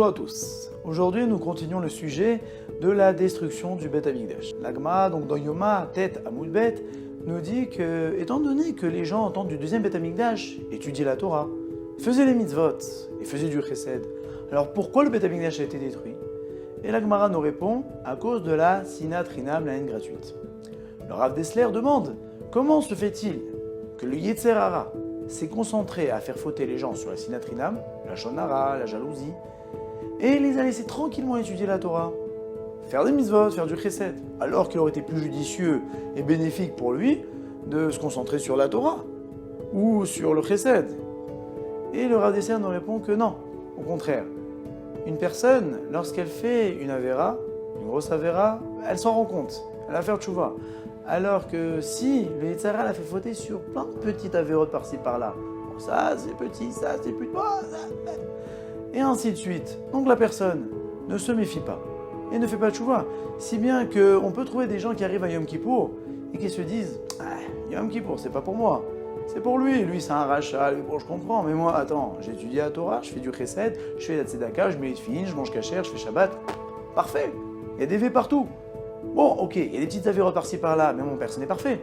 Bonjour à tous. Aujourd'hui, nous continuons le sujet de la destruction du Beth Amikdash. La Gemara, donc dans Yoma, tête à Moudbet, nous dit que, étant donné que les gens entendent du deuxième Beth Amikdash étudier la Torah, faisaient les mitzvot et faisaient du chesed, alors pourquoi le Beth Amikdash a été détruit? Et la Gemara nous répond à cause de la sinat rinam, la haine gratuite. Le Rav Dessler demande comment se fait-il que le Yetzer Hara s'est concentré à faire fauter les gens sur la sinat rinam, la shonara, la jalousie, et les a laissés tranquillement étudier la Torah, faire des mitzvot, faire du chesed, alors qu'il aurait été plus judicieux et bénéfique pour lui de se concentrer sur la Torah ou sur le chesed. Et le Rav Dessler nous répond que non, au contraire. Une personne, lorsqu'elle fait une avéra, une grosse avéra, elle s'en rend compte, elle va faire tchouva. Alors que si le Yetzer Hara l'a fait fauter sur plein de petites avérotes par-ci par-là, bon, ça c'est petit, ça c'est plus... Et ainsi de suite. Donc la personne ne se méfie pas et ne fait pas de tchouva. Si bien qu'on peut trouver des gens qui arrivent à Yom Kippour et qui se disent « Yom Kippour, c'est pas pour moi, c'est pour lui. Lui, c'est un rachat, lui, bon, je comprends. Mais moi, attends, j'ai étudié la Torah, je fais du chesed, je fais la tzedaka, je mets les tefilines, je mange kasher, je fais Shabbat. Parfait. Il y a des V partout. Bon, ok, il y a des petites avérotes par-ci par-là, mais mon personne n'est parfait.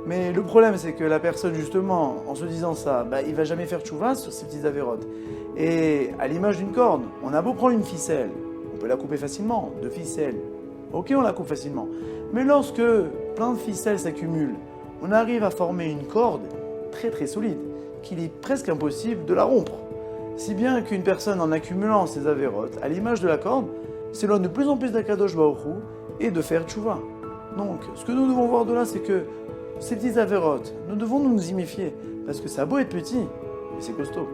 Mais le problème, c'est que la personne, justement, en se disant ça, il va jamais faire tchouva sur ces petites avérotes. Et à l'image d'une corde, on a beau prendre une ficelle, on peut la couper facilement, 2 ficelles. Ok, on la coupe facilement. Mais lorsque plein de ficelles s'accumulent, on arrive à former une corde très très solide, qu'il est presque impossible de la rompre. Si bien qu'une personne, en accumulant ses avérotes, à l'image de la corde, s'éloigne de plus en plus d'Akadosh Baruch Hu et de faire tchouva. Donc, ce que nous devons voir de là, c'est que ces petites avérotes, nous devons nous y méfier, parce que ça a beau être petit, mais c'est costaud.